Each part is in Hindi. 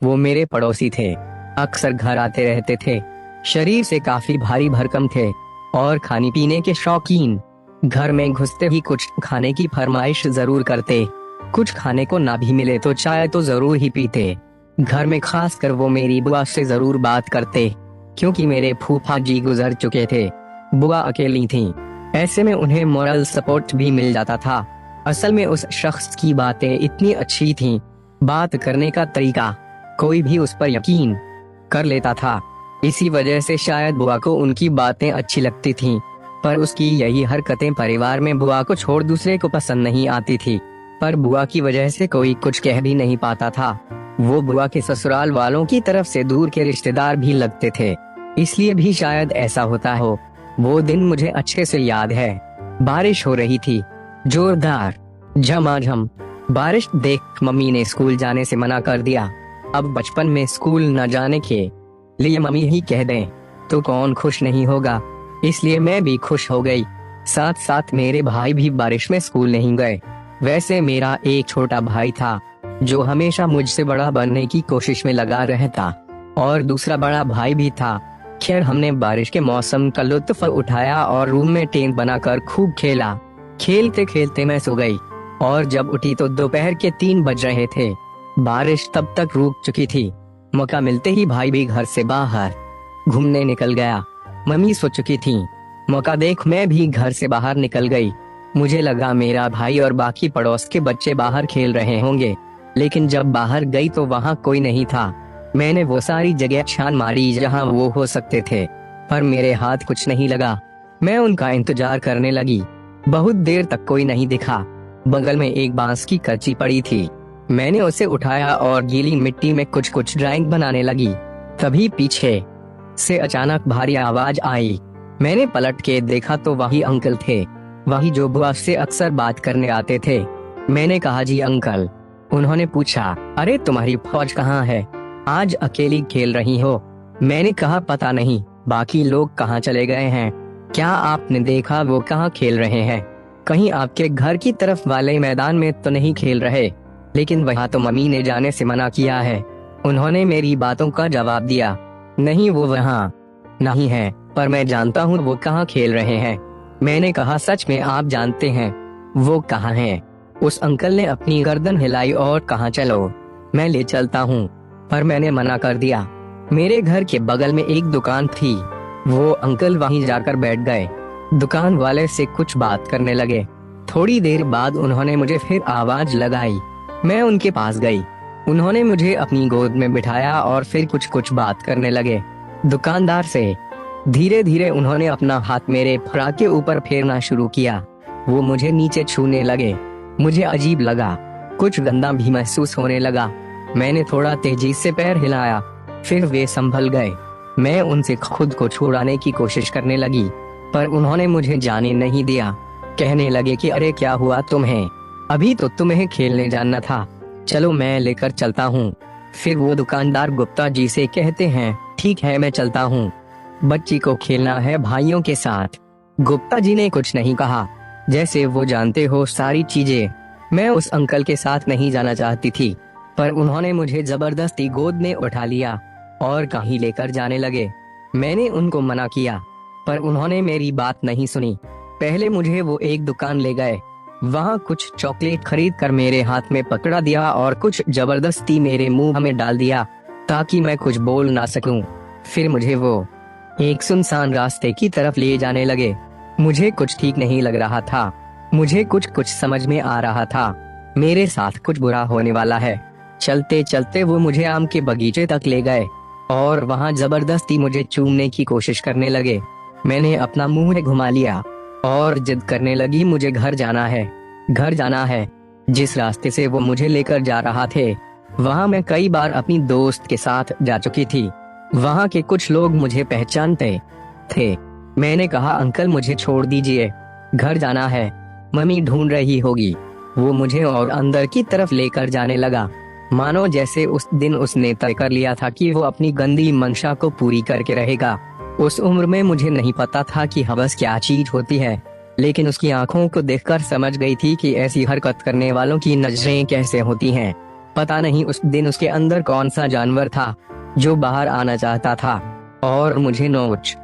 वो मेरे पड़ोसी थे, अक्सर घर आते रहते थे। शरीर से काफी भारी भरकम थे और खाने पीने के शौकीन। घर में घुसते ही कुछ खाने की फरमाइश जरूर करते। कुछ खाने को ना भी मिले तो चाय तो जरूर ही पीते। घर में खासकर वो मेरी बुआ से जरूर बात करते, क्योंकि मेरे फूफा जी गुजर चुके थे। बुआ अकेली थीं, ऐसे में उन्हें मोरल सपोर्ट भी मिल जाता था। असल में उस शख्स की बातें इतनी अच्छी थीं, बात करने का तरीका, कोई भी उस पर यकीन कर लेता था। इसी वजह से शायद बुआ को उनकी बातें अच्छी लगती थीं, पर उसकी यही हरकतें परिवार में बुआ को छोड़ दूसरे को पसंद नहीं आती थी। पर बुआ की वजह से कोई कुछ कह भी नहीं पाता था। वो बुआ के ससुराल वालों की तरफ से दूर के रिश्तेदार भी लगते थे, इसलिए भी शायद ऐसा होता हो। वो दिन मुझे अच्छे से याद है। बारिश हो रही थी, जोरदार, झमाझम। बारिश देख मम्मी ने स्कूल जाने से मना कर दिया। अब बचपन में स्कूल न जाने के लिए मम्मी ही कह दें तो कौन खुश नहीं होगा, इसलिए मैं भी खुश हो गई। साथ साथ मेरे भाई भी बारिश में स्कूल नहीं गए। वैसे मेरा एक छोटा भाई था जो हमेशा मुझसे बड़ा बनने की कोशिश में लगा रहता, और दूसरा बड़ा भाई भी था। खैर, हमने बारिश के मौसम का लुत्फ उठाया और रूम में टेंट बनाकर खूब खेला। खेलते खेलते मैं सो गई और जब उठी तो दोपहर के 3 बज रहे थे। बारिश तब तक रुक चुकी थी। मौका मिलते ही भाई भी घर से बाहर घूमने निकल गया। मम्मी सो चुकी थी। मौका देख मैं भी घर से बाहर निकल गई। मुझे लगा मेरा भाई और बाकी पड़ोस के बच्चे बाहर खेल रहे होंगे, लेकिन जब बाहर गई तो वहाँ कोई नहीं था। मैंने वो सारी जगह छान मारी जहाँ वो हो सकते थे, पर मेरे हाथ कुछ नहीं लगा। मैं उनका इंतजार करने लगी। बहुत देर तक कोई नहीं दिखा। बगल में एक बांस की करची पड़ी थी। मैंने उसे उठाया और गीली मिट्टी में कुछ कुछ ड्राइंग बनाने लगी। तभी पीछे से अचानक भारी आवाज आई। मैंने पलट के देखा तो वही अंकल थे, वही जो बुआ से अक्सर बात करने आते थे। मैंने कहा, जी अंकल। उन्होंने पूछा, अरे तुम्हारी फौज कहाँ है, आज अकेली खेल रही हो? मैंने कहा, पता नहीं, बाकी लोग कहाँ चले गए हैं। क्या आपने देखा वो कहाँ खेल रहे हैं? कहीं आपके घर की तरफ वाले मैदान में तो नहीं खेल रहे? लेकिन वहाँ तो मम्मी ने जाने से मना किया है। उन्होंने मेरी बातों का जवाब दिया, नहीं वो वहाँ नहीं है, पर मैं जानता हूँ वो कहाँ खेल रहे हैं। मैंने कहा, सच में आप जानते हैं वो कहाँ हैं? उस अंकल ने अपनी गर्दन हिलाई और कहा, चलो मैं ले चलता हूँ। पर मैंने मना कर दिया। मेरे घर के बगल में एक दुकान थी, वो अंकल वहीं जाकर बैठ गए। दुकान वाले से कुछ बात करने लगे। थोड़ी देर बाद उन्होंने मुझे फिर आवाज लगाई। मैं उनके पास गई। उन्होंने मुझे अपनी गोद में बिठाया और फिर कुछ कुछ बात करने लगे दुकानदार से। धीरे धीरे उन्होंने अपना हाथ मेरे फ्रॉक के ऊपर फेरना शुरू किया। वो मुझे नीचे छूने लगे। मुझे अजीब लगा, कुछ गंदा भी महसूस होने लगा। मैंने थोड़ा तेजी से पैर हिलाया, फिर वे संभल गए। मैं उनसे खुद को छुड़ाने की कोशिश करने लगी, पर उन्होंने मुझे जाने नहीं दिया। कहने लगे कि अरे क्या हुआ तुम्हें, अभी तो तुम्हें खेलने जाना था, चलो मैं लेकर चलता हूँ। फिर वो दुकानदार गुप्ता जी से कहते हैं, ठीक है मैं चलता हूँ, बच्ची को खेलना है भाइयों के साथ। गुप्ता जी ने कुछ नहीं कहा, जैसे वो जानते हो सारी चीजें। मैं उस अंकल के साथ नहीं जाना चाहती थी, पर उन्होंने मुझे जबरदस्ती गोद में उठा लिया और कहीं लेकर जाने लगे। मैंने उनको मना किया, पर उन्होंने मेरी बात नहीं सुनी। पहले मुझे वो एक दुकान ले गए, वहाँ कुछ चॉकलेट खरीद कर मेरे हाथ में पकड़ा दिया और कुछ जबरदस्ती मेरे मुंह में डाल दिया ताकि मैं कुछ बोल ना सकूं। फिर मुझे वो एक सुनसान रास्ते की तरफ ले जाने लगे। मुझे कुछ ठीक नहीं लग रहा था। मुझे कुछ कुछ समझ में आ रहा था, मेरे साथ कुछ बुरा होने वाला है। चलते चलते वो मुझे आम के बगीचे तक ले गए और वहाँ जबरदस्ती मुझे चूमने की कोशिश करने लगे। मैंने अपना मुंह घुमा लिया और जिद करने लगी, मुझे घर जाना है, घर जाना है। जिस रास्ते से वो मुझे लेकर जा रहा थे, वहाँ मैं कई बार अपनी दोस्त के साथ जा चुकी थी। वहाँ के कुछ लोग मुझे पहचानते थे। मैंने कहा, अंकल मुझे छोड़ दीजिए, घर जाना है, मम्मी ढूंढ रही होगी। वो मुझे और अंदर की तरफ लेकर जाने लगा, मानो जैसे उस दिन उसने तय कर लिया था कि वो अपनी गंदी मंशा को पूरी करके रहेगा। उस उम्र में मुझे नहीं पता था कि हवस क्या चीज होती है, लेकिन उसकी आंखों को देखकर समझ गई थी कि ऐसी हरकत करने वालों की नजरें कैसे होती हैं। पता नहीं उस दिन उसके अंदर कौन सा जानवर था जो बाहर आना चाहता था और मुझे नोच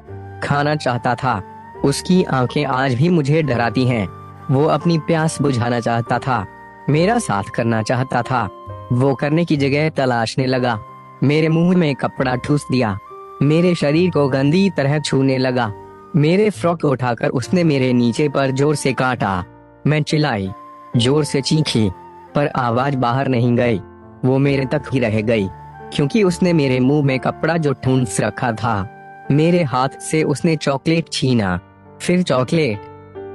खाना चाहता था। उसकी आंखें आज भी मुझे डराती हैं। वो अपनी प्यास बुझाना चाहता था, मेरा साथ करना चाहता था। वो करने की जगह तलाशने लगा। मेरे मुंह में कपड़ा ठूस दिया, मेरे शरीर को गंदी तरह छूने लगा। मेरे फ्रॉक उठाकर उसने मेरे नीचे पर जोर से काटा। मैं चिल्लाई, जोर से चीखी, पर आवाज बाहर नहीं गई। वो मेरे तक ही रह गई, क्योंकि उसने मेरे मुंह में कपड़ा जो ठूंस रखा था। मेरे हाथ से उसने चॉकलेट छीना, फिर चॉकलेट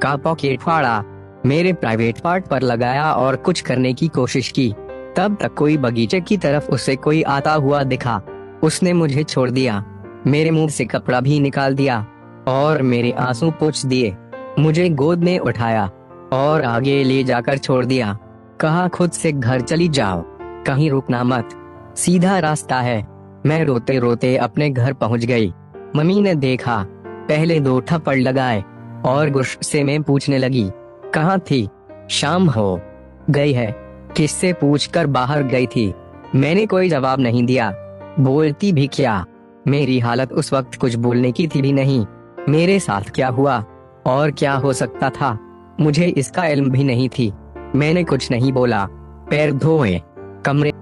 का पॉकेट फाड़ा, मेरे प्राइवेट पार्ट पर लगाया और कुछ करने की कोशिश की। तब तक कोई बगीचे की तरफ उसे कोई आता हुआ दिखा। उसने मुझे छोड़ दिया, मेरे मुंह से कपड़ा भी निकाल दिया और मेरे आंसू पोंछ दिए। मुझे गोद में उठाया और आगे ले जाकर छोड़ दिया। कहा, खुद से घर चली जाओ, कहीं रुकना मत, सीधा रास्ता है। मैं रोते रोते अपने घर पहुंच गई। मम्मी ने देखा, पहले 2 थप्पड़ लगाए और गुस्से में पूछने लगी, कहाँ थी? शाम हो गई है, किससे पूछकर बाहर गई थी? मैंने कोई जवाब नहीं दिया। बोलती भी क्या? मेरी हालत उस वक्त कुछ बोलने की थी भी नहीं। मेरे साथ क्या हुआ और क्या हो सकता था, मुझे इसका इल्म भी नहीं थी। मैंने कुछ नहीं बोला। पैर धोए, कमरे